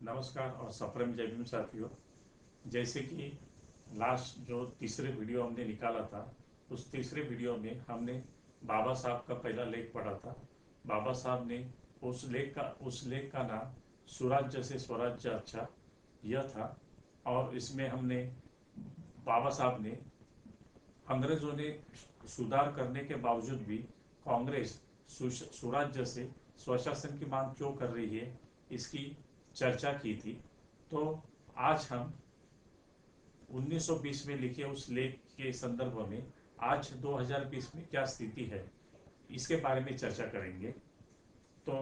नमस्कार और सप्रेम जय भीम साथियों। जैसे कि लास्ट जो तीसरे वीडियो हमने निकाला था, उस तीसरे वीडियो में हमने बाबा साहब का पहला लेख पढ़ा था। बाबा साहब ने उस लेख का नाम सुराज्य से स्वराज्य अच्छा यह था। और इसमें हमने बाबा साहब ने अंग्रेजों ने सुधार करने के बावजूद भी कांग्रेस सुराज्य से स्वशासन की मांग क्यों कर रही है, इसकी चर्चा की थी। तो आज हम 1920 में लिखे उस लेख के संदर्भ में आज 2020 में क्या स्थिति है, इसके बारे में चर्चा करेंगे। तो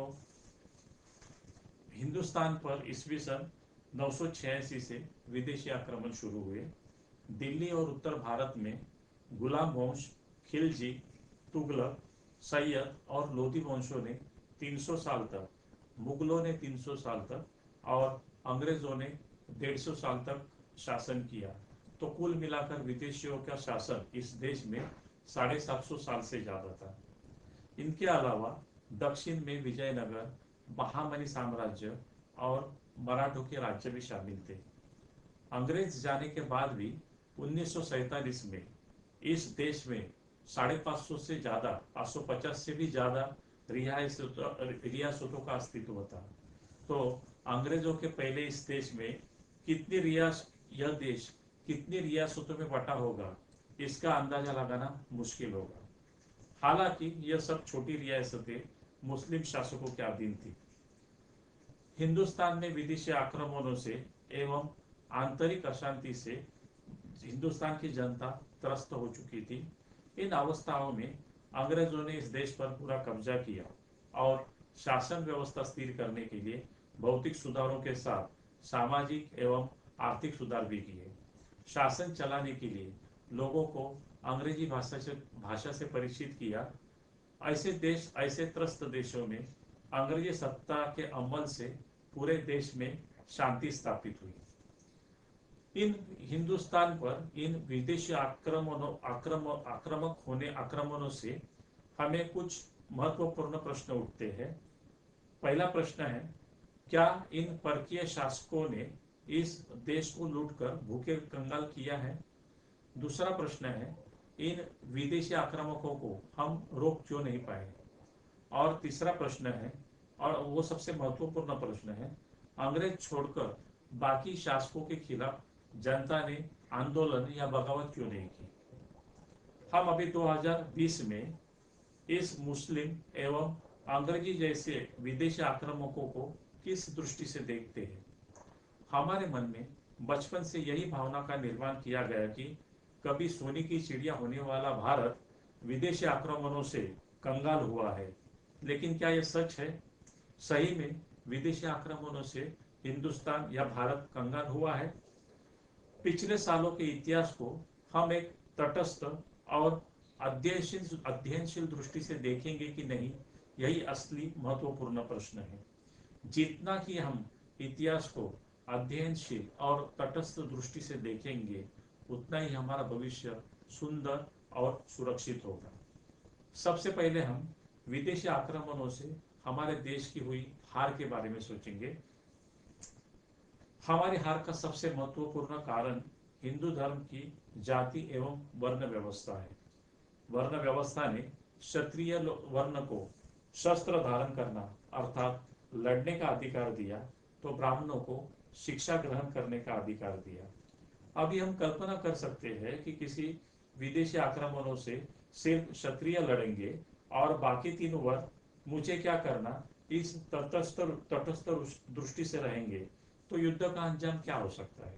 हिंदुस्तान पर ईस्वी सन 986 से विदेशी आक्रमण शुरू हुए। दिल्ली और उत्तर भारत में गुलाम वंश, खिलजी, तुगलक, सैयद और लोधी वंशों ने 300 साल तक, मुगलों ने 300 साल तक और अंग्रेजों ने 150 साल तक शासन किया। तो कुल मिलाकर विदेशियों का शासन इस देश में 750 साल से ज्यादा था। इनके अलावा दक्षिण में विजयनगर, बहामनी साम्राज्य और मराठों के राज्य भी शामिल थे। अंग्रेज जाने के बाद भी 1947 में इस देश में 550 से ज्यादा, 550 से भी ज्यादा रियासतों का अस्तित्व था। तो अंग्रेजों के पहले इस देश में यह देश कितनी रियासतों में बटा होगा, इसका अंदाजा लगाना मुश्किल होगा। हालांकि यह सब छोटी रियासतें मुस्लिम शासकों के अधीन थी। हिंदुस्तान में विदेशी आक्रमणों से एवं आंतरिक अशांति से हिंदुस्तान की जनता त्रस्त हो चुकी थी। इन अवस्थाओं में अंग्रेजों ने इस देश पर पूरा कब्जा किया और शासन व्यवस्था स्थिर करने के लिए भौतिक सुधारों के साथ सामाजिक एवं आर्थिक सुधार भी किए। शासन चलाने के लिए लोगों को अंग्रेजी भाषा से परिचित किया। ऐसे त्रस्त देशों में अंग्रेजी सत्ता के अमल से पूरे देश में शांति स्थापित हुई। इन हिंदुस्तान पर इन विदेशी आक्रमणों से हमें कुछ महत्वपूर्ण प्रश्न उठते हैं। पहला प्रश्न है, क्या इन परकीय शासकों ने इस देश को लूटकर भूखे कंगाल किया है? दूसरा प्रश्न है, इन विदेशी आक्रामकों को हम रोक क्यों नहीं पाए? और तीसरा प्रश्न है, और वो सबसे महत्वपूर्ण प्रश्न है, अंग्रेज छोड़कर बाकी शासकों के खिलाफ जनता ने आंदोलन या बगावत क्यों नहीं की? हम अभी 2020 में इस मुस्लिम एवं अंग्रेजी जैसे विदेशी आक्रामकों को किस दृष्टि से देखते हैं? हमारे मन में बचपन से यही भावना का निर्माण किया गया कि कभी सोने की चिड़िया होने वाला भारत विदेशी आक्रमणों से कंगाल हुआ है। लेकिन क्या यह सच है? सही में विदेशी आक्रमणों से हिंदुस्तान या भारत कंगाल हुआ है? पिछले सालों के इतिहास को हम एक तटस्थ और अध्ययनशील दृष्टि से देखेंगे कि नहीं, यही असली महत्वपूर्ण प्रश्न है। जितना कि हम इतिहास को अध्ययनशील और तटस्थ दृष्टि से देखेंगे, उतना ही हमारा भविष्य सुंदर और सुरक्षित होगा। सबसे पहले हम विदेशी आक्रमणों से हमारे देश की हुई हार के बारे में सोचेंगे। हमारी हार का सबसे महत्वपूर्ण कारण हिंदू धर्म की जाति एवं वर्ण व्यवस्था है। वर्ण व्यवस्था ने क्षत्रिय वर्ण को शस्त्र धारण करना अर्थात लड़ने का अधिकार दिया, तो ब्राह्मणों को शिक्षा ग्रहण करने का अधिकार दिया। अभी हम कल्पना कर सकते हैं कि किसी विदेशी आक्रमणों से सिर्फ क्षत्रिय लड़ेंगे और बाकी तीनों वर्ग मुझे क्या करना, इस तटस्थ दृष्टि से रहेंगे, तो युद्ध का अंजाम क्या हो सकता है?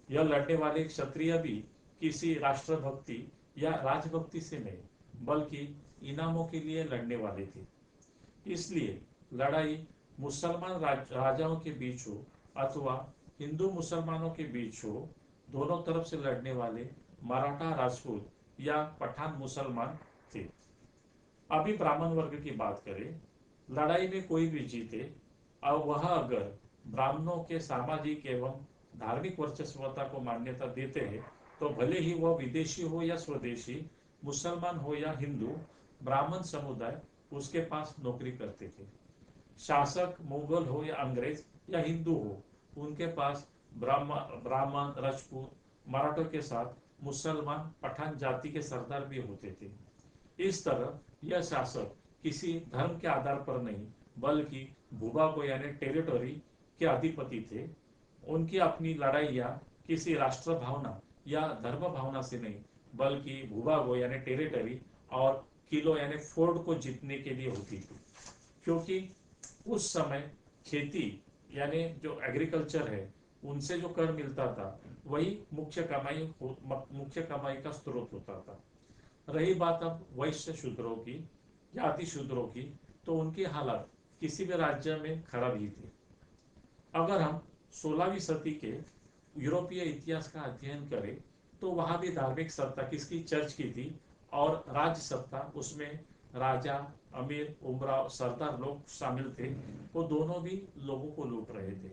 यह लड़ने वाले क्षत्रिय भी किसी राष्ट्रभक्ति या राजभक्ति से नहीं, बल्कि इनामों के लिए लड़ने वाले थे। इसलिए लड़ाई मुसलमान राजाओं के बीच हो अथवा हिंदू मुसलमानों के बीच हो, दोनों तरफ से लड़ने वाले मराठा राजपूत या पठान मुसलमान थे। अभी ब्राह्मण वर्ग की बात करें, लड़ाई में कोई भी जीते और वह अगर ब्राह्मणों के सामाजिक एवं धार्मिक वर्चस्वता को मान्यता देते हैं, तो भले ही वह विदेशी हो या स्वदेशी, मुसलमान हो या हिंदू, ब्राह्मण समुदाय उसके पास नौकरी करते थे। शासक मुगल हो या अंग्रेज, या हिंदू हो, उनके पास ब्राह्मण, राजपूत, मराठों के साथ मुसलमान पठान जाति के सरदार भी होते थे। इस तरह यह शासक किसी धर्म के आधार पर नहीं बल्कि भूभागों यानी टेरिटोरी के अधिपति थे। उनकी अपनी लड़ाइयाँ किसी राष्ट्र भावना या धर्म भावना से नहीं बल्कि भूभागों यानी टेरिटरी और किलो यानी फोर्ट को जीतने के लिए होती थी, क्योंकि उस समय खेती यानी जो एग्रीकल्चर है उनसे जो कर मिलता था वही मुख्य कमाई का स्रोत होता था। रही बात अब वैश्य शूद्रों की या अति शूद्रों की, तो उनकी हालत किसी भी राज्य में खराब ही थी। अगर हम 16वीं सदी के यूरोपीय इतिहास का अध्ययन करें तो वहां भी धार्मिक सत्ता किसकी, चर्च की थी, और राज्य सत्ता उसमें राजा, अमीर, उमराव, सरदार लोग शामिल थे। वो दोनों भी लोगों को लूट रहे थे।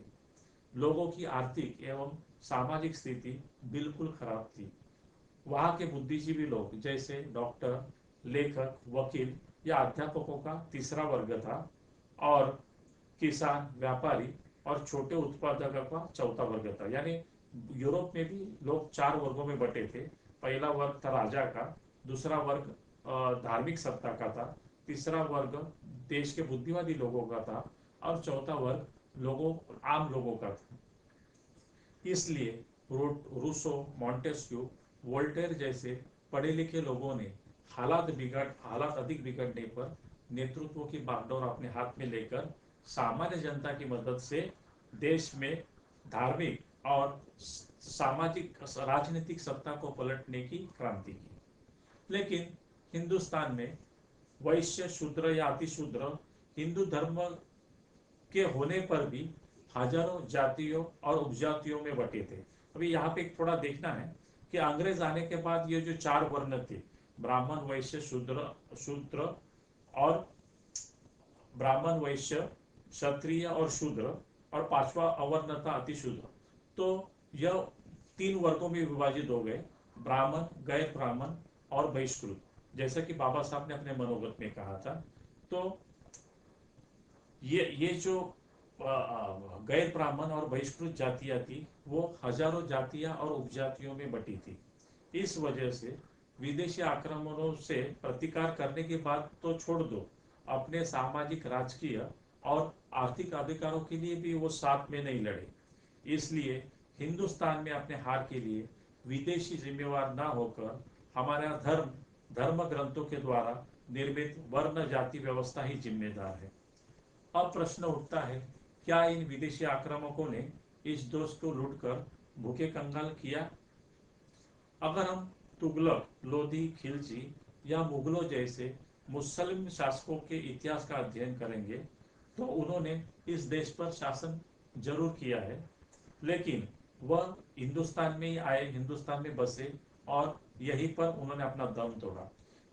लोगों की आर्थिक एवं सामाजिक स्थिति बिल्कुल खराब थी। वहाँ के बुद्धिजीवी लोग जैसे डॉक्टर, लेखक, वकील या अध्यापकों का तीसरा वर्ग था, और किसान, व्यापारी और छोटे उत्पादकों का चौथा वर्ग था। यानी यूरोप में भी लोग 4 वर्गों में बटे थे। पहला वर्ग था राजा का, दूसरा वर्ग धार्मिक सत्ता का था, तीसरा वर्ग देश के बुद्धिवादी लोगों का था, और चौथा वर्ग आम लोगों का था। इसलिए रूसो, मॉन्टेस्क्यू, वोल्टेयर जैसे पढ़े लिखे लोगों ने हालात अधिक बिगड़ने पर नेतृत्व की बागडोर अपने हाथ में लेकर सामान्य जनता की मदद से देश में धार्मिक और सामाजिक राजनीतिक सत्ता को पलटने की क्रांति की। लेकिन हिंदुस्तान में वैश्य, शूद्र या अतिशूद्र हिंदू धर्म के होने पर भी हजारों जातियों और उपजातियों में बटे थे। अभी यहाँ पे थोड़ा देखना है कि अंग्रेज आने के बाद ये जो 4 वर्ण थे, ब्राह्मण, वैश्य, शूद्र और ब्राह्मण, वैश्य, क्षत्रिय और शूद्र, और 5वां अवर्ण था अतिशूद्र। तो यह 3 वर्गों में विभाजित हो गए, ब्राह्मण, गैर ब्राह्मण और बहिष्कृत, जैसा कि बाबा साहब ने अपने मनोगत में कहा था। तो ये जो गैर ब्राह्मण और बहिष्कृत जातियां थी वो हजारों जातियां और उपजातियों में बटी थी। इस वजह से विदेशी आक्रमणों से प्रतिकार करने की बात तो छोड़ दो, अपने सामाजिक, राजकीय और आर्थिक अधिकारों के लिए भी वो साथ में नहीं लड़े। इसलिए हिंदुस्तान में अपने हार के लिए विदेशी जिम्मेवार न होकर हमारा धर्म ग्रंथों के द्वारा निर्मित वर्ण जाति व्यवस्था ही जिम्मेदार है। अब प्रश्न उठता है, क्या इन विदेशी आक्रामकों ने इस देश को लूटकर भूखे कंगाल किया? अगर हम तुगलक, लोधी, खिलजी या मुगलों जैसे मुस्लिम शासकों के इतिहास का अध्ययन करेंगे तो उन्होंने इस देश पर शासन जरूर किया है, लेकिन वह हिंदुस्तान में ही आए, हिंदुस्तान में बसे और यहीं पर उन्होंने अपना दम तोड़ा।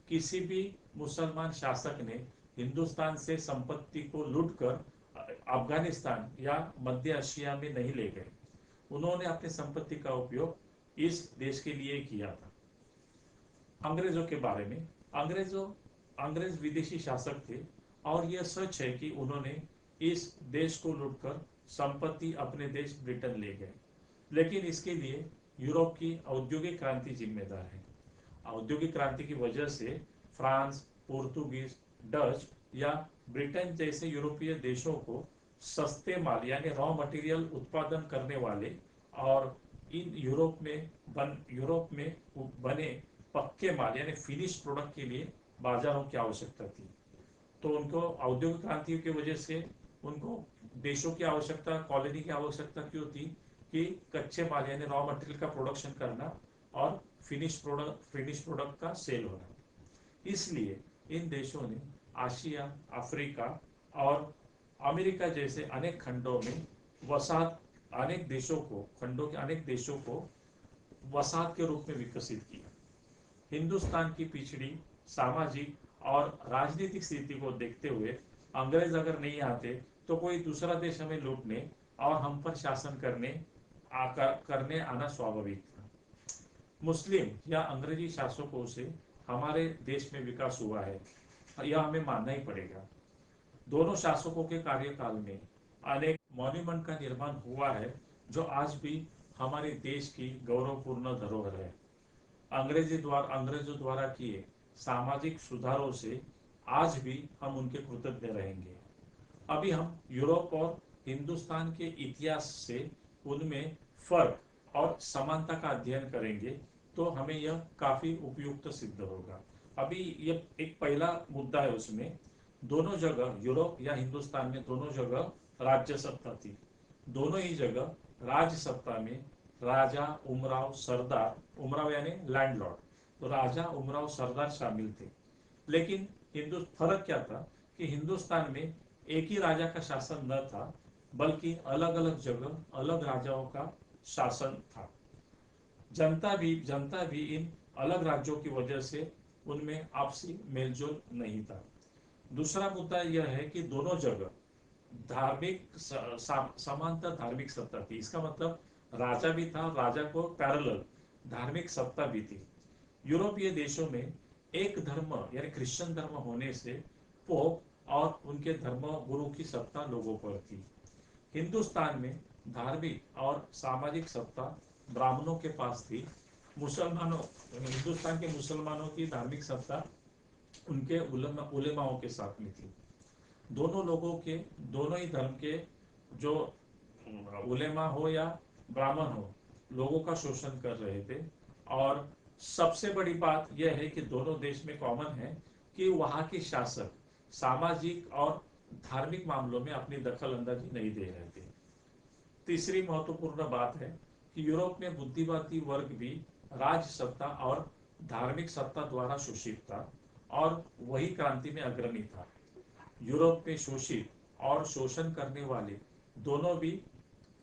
किसी भी मुसलमान शासक ने हिंदुस्तान से संपत्ति को लूटकर अफगानिस्तान या मध्य एशिया में नहीं ले गए। उन्होंने अपनी संपत्ति का उपयोग इस देश के लिए किया था। अंग्रेजों के बारे में, अंग्रेज विदेशी शासक थे और यह सच है कि उन्होंने इस देश को लूटकर संपत्ति अपने देश ब्रिटेन ले गए, लेकिन इसके लिए यूरोप की औद्योगिक क्रांति जिम्मेदार है। औद्योगिक क्रांति की वजह से फ्रांस, पोर्तुगीज, डच या ब्रिटेन जैसे यूरोपीय देशों को सस्ते माल यानी रॉ मटेरियल उत्पादन करने वाले और इन यूरोप में बने पक्के माल यानी फिनिश प्रोडक्ट के लिए बाजारों की आवश्यकता थी। तो उनको औद्योगिक क्रांति की वजह से उनको देशों की आवश्यकता, कॉलोनी की आवश्यकता क्यों थी कि कच्चे माल यानी रॉ मटेरियल का प्रोडक्शन करना और फिनिश प्रोडक्ट का सेल होना। इसलिए इन देशों ने आशिया, अफ्रीका और अमेरिका जैसे अनेक खंडों में अनेक देशों को वसाहत के रूप में विकसित किया। हिंदुस्तान की पिछड़ी सामाजिक और राजनीतिक स्थिति को देखते हुए अंग्रेज अगर नहीं आते तो कोई दूसरा देश हमें लूटने और हम पर शासन करने आना स्वाभाविक था। मुस्लिम या अंग्रेजी शासकों से हमारे देश में विकास हुआ है, यह हमें मानना ही पड़ेगा। दोनों शासकों के कार्यकाल में अनेक मॉन्यूमेंट का निर्माण हुआ है जो आज भी हमारे देश की गौरवपूर्ण धरोहर है। अंग्रेजों द्वारा किए सामाजिक सुधारों से आज भी हम उनके कृतज्ञ रहेंगे। अभी हम यूरोप और हिंदुस्तान के इतिहास से उनमें फर्क और समानता का अध्ययन करेंगे तो हमें यह काफी उपयुक्त सिद्ध होगा। अभी ये एक पहला मुद्दा है, उसमें दोनों जगह यूरोप या हिंदुस्तान में दोनों जगह राज्य सत्ता थी। दोनों ही जगह राज सत्ता में राजा, उमराव, सरदार, उमराव यानी लैंडलॉर्ड, तो राजा, उमराव, सरदार शामिल थे। लेकिन फर्क क्या था कि हिंदुस्तान में एक ही राजा का शासन न था, बल्कि अलग अलग जगह अलग राजाओं का शासन था। जनता भी इन अलग राज्यों की वजह से उनमें आपसी मेलजोल नहीं था। दूसरा मुद्दा यह है कि दोनों जगह समांतर धार्मिक सत्ता थी। इसका मतलब राजा भी था, राजा को पैरेलल धार्मिक सत्ता भी थी। यूरोपीय देशों में एक धर्म यानी क्रिश्चियन धर्म होने से पोप और उनके धर्म गुरु की सत्ता लोगों पर थी। हिंदुस्तान में धार्मिक और सामाजिक सत्ता ब्राह्मणों के पास थी। हिंदुस्तान के मुसलमानों की धार्मिक सत्ता उनके उलेमाओं के साथ में थी। दोनों ही धर्म के जो उलेमा हो या ब्राह्मण हो, लोगों का शोषण कर रहे थे। और सबसे बड़ी बात यह है कि दोनों देश में कॉमन है कि वहां के शासक सामाजिक और धार्मिक मामलों में अपनी दखल अंदाजी नहीं दे रहे थे। तीसरी महत्वपूर्ण बात है कि यूरोप में बुद्धिवादी वर्ग भी राज सत्ता और धार्मिक सत्ता द्वारा शोषित था और वही क्रांति में अग्रणी था। यूरोप में शोषित और शोषण करने वाले दोनों भी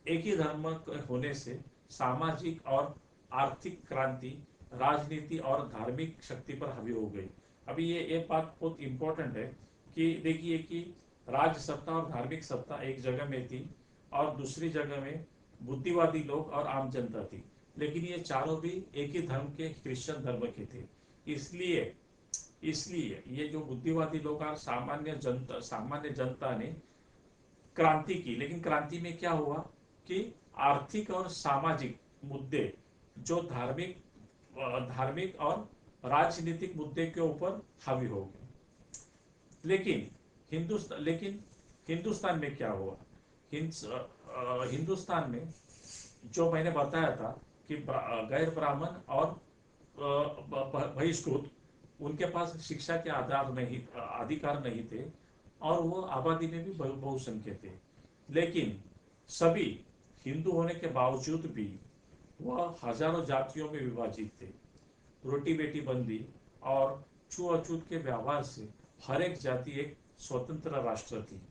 एक ही धर्म होने से सामाजिक और आर्थिक क्रांति राजनीति और धार्मिक शक्ति पर हावी हो गई। अभी ये बात बहुत इंपॉर्टेंट है कि देखिए कि राज सत्ता और धार्मिक सत्ता एक जगह में थी और दूसरी जगह में बुद्धिवादी लोग और आम जनता थी, लेकिन ये चारों भी एक ही धर्म के क्रिश्चियन धर्म के थे। इसलिए ये जो बुद्धिवादी लोग और सामान्य जनता ने क्रांति की, लेकिन क्रांति में क्या हुआ कि आर्थिक और सामाजिक मुद्दे जो धार्मिक और राजनीतिक मुद्दे के ऊपर हावी हो गए। लेकिन हिंदुस्तान में क्या हुआ? हिंदुस्तान में जो मैंने बताया था कि गैर ब्राह्मण और बहिष्कृत, उनके पास शिक्षा के अधिकार नहीं थे और वो आबादी में भी बहुसंख्य थे। लेकिन सभी हिंदू होने के बावजूद भी वह हजारों जातियों में विभाजित थे। रोटी बेटी बंदी और छुआछूत के व्यवहार से हर एक जाति एक स्वतंत्र राष्ट्र थी।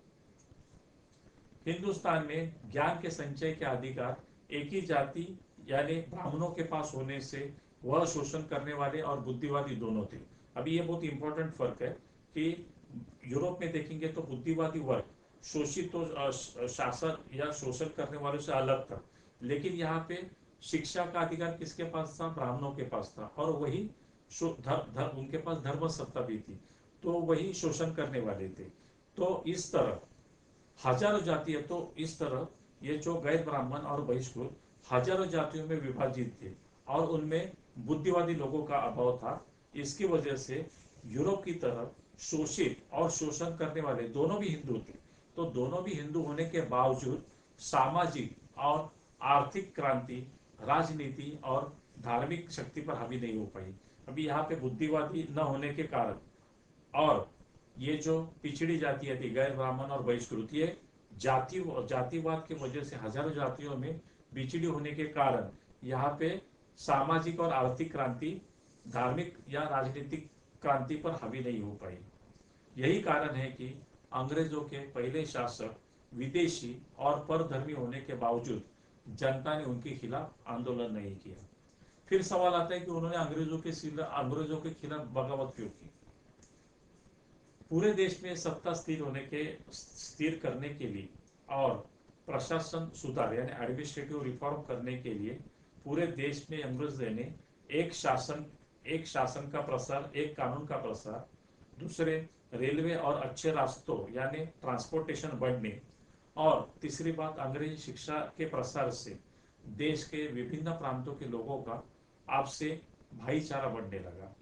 हिंदुस्तान में ज्ञान के संचय के अधिकार एक ही जाति यानी ब्राह्मणों के पास होने से वह शोषण करने वाले और बुद्धिवादी दोनों थे। अभी ये बहुत इंपॉर्टेंट फर्क है कि यूरोप में देखेंगे तो बुद्धिवादी वर्ग शोषित तो शासन या शोषण करने वालों से अलग था, लेकिन यहाँ पे शिक्षा का अधिकार किसके पास था? ब्राह्मणों के पास था और वही उनके पास धर्म सत्ता भी थी, तो वही शोषण करने वाले थे। तो इस तरह हजारों जातियां, तो इस तरह ये जो गैर ब्राह्मण और बहिष्कृत हजारों जातियों में विभाजित थे और उनमें बुद्धिवादी लोगों का अभाव था। इसकी वजह से यूरोप की तरह शोषित और शोषण करने वाले दोनों भी हिंदू थे। तो दोनों भी हिंदू होने के बावजूद सामाजिक और आर्थिक क्रांति राजनीति और धार्मिक शक्ति पर हावी नहीं हो पाई। अभी यहाँ पे बुद्धिवादी न होने के कारण और ये जो पिछड़ी जातियां थी गैर ब्राह्मण और बहिष्कृत, ये जातिवाद की वजह से हजारों जातियों में बिछड़ी होने के कारण यहाँ पे सामाजिक और आर्थिक क्रांति धार्मिक या राजनीतिक क्रांति पर हावी नहीं हो पाई। यही कारण है कि अंग्रेजों के पहले शासक विदेशी और परधर्मी होने के बावजूद जनता ने उनके खिलाफ आंदोलन नहीं किया। फिर सवाल आता है कि उन्होंने अंग्रेजों के खिलाफ बगावत क्यों की? पूरे देश में सत्ता स्थिर करने के लिए और प्रशासन सुधार यानी एडमिनिस्ट्रेटिव रिफॉर्म करने के लिए पूरे देश में अंग्रेज ने एक शासन का प्रसार, एक कानून का प्रसार, दूसरे रेलवे और अच्छे रास्तों यानी ट्रांसपोर्टेशन बढ़ने और तीसरी बात, अंग्रेजी शिक्षा के प्रसार से देश के विभिन्न प्रांतों के लोगों का आपसे भाईचारा बढ़ने लगा।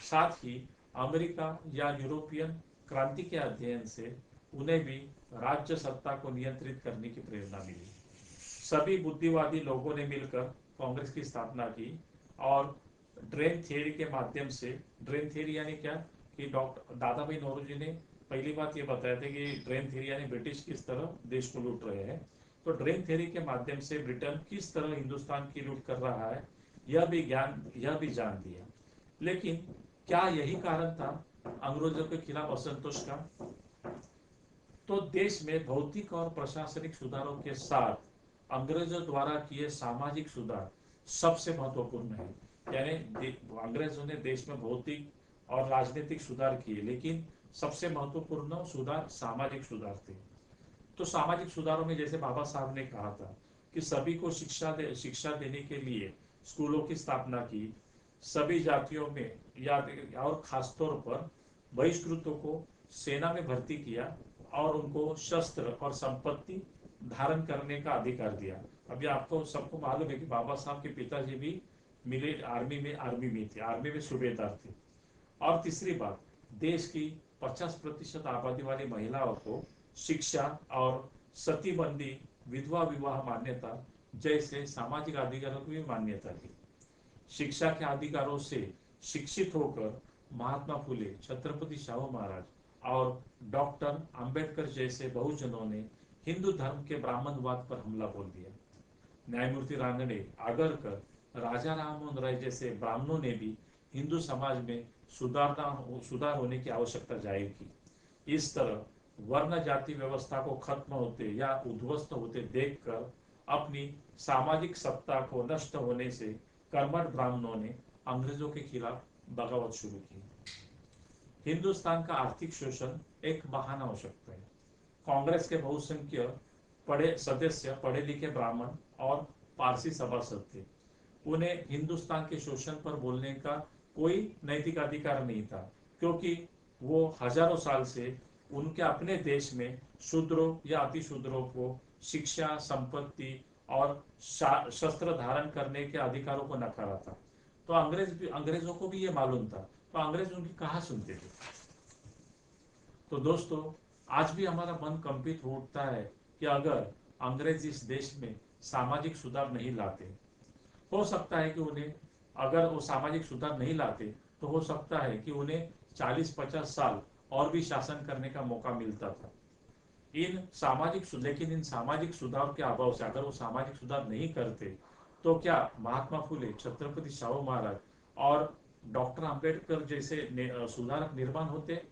साथ ही अमेरिका या यूरोपियन क्रांति के अध्ययन से उन्हें भी राज्य सत्ता को नियंत्रित करने की प्रेरणा मिली। सभी बुद्धिवादी लोगों ने मिलकर कांग्रेस की स्थापना की और ड्रेन थियरी के माध्यम से, ड्रेन थियरी यानी क्या कि डॉक्टर दादा भाई नौरोजी ने पहली बात ये बताया था कि ड्रेन थियरी यानी ब्रिटिश किस तरह देश को लूट रहे हैं, तो ड्रेन थियरी के माध्यम से ब्रिटेन किस तरह हिंदुस्तान की लूट कर रहा है यह भी जान दिया। लेकिन क्या यही कारण था अंग्रेजों के खिलाफ असंतोष का? तो देश में भौतिक और प्रशासनिक सुधारों के साथ अंग्रेजों द्वारा किए सामाजिक सुधार सबसे महत्वपूर्ण है। यानी अंग्रेजों ने देश में भौतिक और राजनीतिक सुधार किए, लेकिन सबसे महत्वपूर्ण सुधार सामाजिक सुधार थे। तो सामाजिक सुधारों में जैसे बाबा साहब ने कहा था कि सभी को शिक्षा देने के लिए स्कूलों की स्थापना की, सभी जातियों में या और खासतौर पर बहिष्कृतों को सेना में भर्ती किया और उनको शस्त्र और संपत्ति धारण करने का अधिकार दिया। अभी आपको सबको मालूम है कि बाबा साहब के पिताजी भी आर्मी में सूबेदार थे। और तीसरी बात, देश की 50% आबादी वाली महिलाओं को शिक्षा और सतीबंदी, विधवा विवाह मान्यता जैसे सामाजिक अधिकारों की भी मान्यता दी। शिक्षा के अधिकारों से शिक्षित होकर महात्मा फुले, छत्रपति शाहू महाराज और डॉक्टर अंबेडकर जैसे बहुजनों ने हिंदू धर्म के ब्राह्मणवाद पर हमला बोल दिया। न्यायमूर्ति रानडे, आगरकर, राजा राममोहन राय जैसे ब्राह्मणों ने भी हिंदू समाज में सुधार होने की आवश्यकता जाहिर की। इस तरह वर्ण जाति व्यवस्था को खत्म होते या उद्ध्वस्त होते देखकर अपनी सामाजिक सत्ता को नष्ट होने से कर्मठ ब्राह्मणों ने अंग्रेजों के खिलाफ बगावत शुरू की। हिंदुस्तान का आर्थिक शोषण एक बहाना हो सकता है। कांग्रेस के बहुसंख्य सदस्य पढ़े लिखे ब्राह्मण और पारसी सभासद थे। उन्हें हिंदुस्तान के शोषण पर बोलने का कोई नैतिक अधिकार नहीं था, क्योंकि वो हजारों साल से उनके अपने देश में शूद्रों या अतिशूद्रों को शिक्षा, संपत्ति और शस्त्र धारण करने के अधिकारों को नकारा था। तो अंग्रेजों को भी ये मालूम था, तो अंग्रेज उनकी कहाँ सुनते थे। तो दोस्तों, आज भी हमारा मन कंपित हो उठता है कि अगर अंग्रेज इस देश में सामाजिक सुधार नहीं लाते, हो सकता है कि उन्हें, अगर वो सामाजिक सुधार नहीं लाते तो हो सकता है कि उन्हें 40-50 साल और भी शासन करने का मौका मिलता था। लेकिन इन सामाजिक सुधार के अभाव से, अगर वो सामाजिक सुधार नहीं करते तो क्या महात्मा फुले, छत्रपति शाहू महाराज और डॉक्टर अंबेडकर जैसे सुधारक निर्माण होते?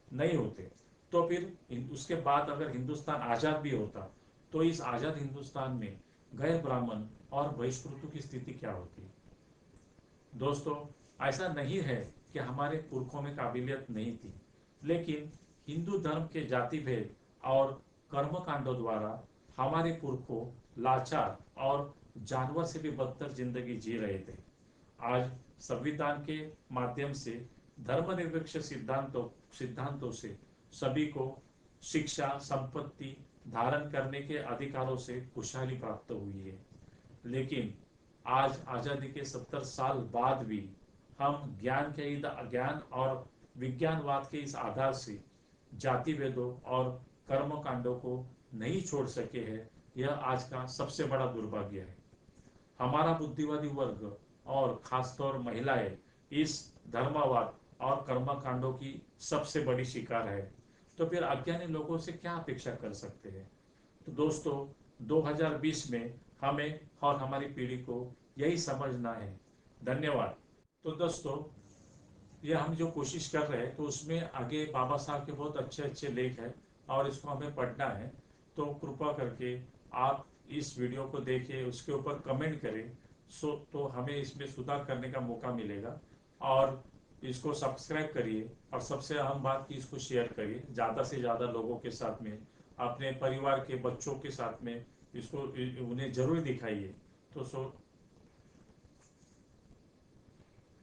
नहीं होते। तो फिर उसके बाद अगर हिंदुस्तान आजाद भी होता तो इस आजाद हिंदुस्तान में गैर ब्राह्मण और बहिष्कृतों की स्थिति क्या होती? दोस्तों, ऐसा नहीं है कि हमारे पुरखों में काबिलियत नहीं थी, लेकिन हिंदू धर्म के जाति भेद और कर्मकांडों द्वारा हमारे पुरखों लाचार और जानवर से भी बदतर जिंदगी जी रहे थे। आज संविधान के माध्यम से धर्मनिरपेक्ष सिद्धांतों से सभी को शिक्षा, संपत्ति धारण करने के अधिकारों से खुशहाली प्राप्त हुई है। लेकिन आज आजादी के 70 साल बाद भी हम ज्ञान और विज्ञानवाद के इस आधार से जाति भेदों और कर्मकांडों को नहीं छोड़ सके हैं। यह आज का सबसे बड़ा दुर्भाग्य है। हमारा बुद्धिवादी वर्ग और खासतौर महिलाएं इस धर्मवाद और कर्मकांडों की सबसे बड़ी शिकार है। तो फिर अज्ञानी लोगों से क्या अपेक्षा कर सकते हैं? तो दोस्तों, 2020 में हमें और हमारी पीढ़ी को यही समझना है। धन्यवाद। तो दोस्तों, ये हम जो कोशिश कर रहे हैं तो उसमें आगे बाबा साहब के बहुत अच्छे अच्छे लेख हैं और इसको हमें पढ़ना है। तो कृपा करके आप इस वीडियो को देखें, उसके ऊपर कमेंट करें, तो हमें इसमें सुधार करने का मौका मिलेगा। और इसको सब्सक्राइब करिए और सबसे अहम बात कि इसको शेयर करिए ज़्यादा से ज़्यादा लोगों के साथ में, अपने परिवार के बच्चों के साथ में इसको उन्हें जरूर दिखाइए। तो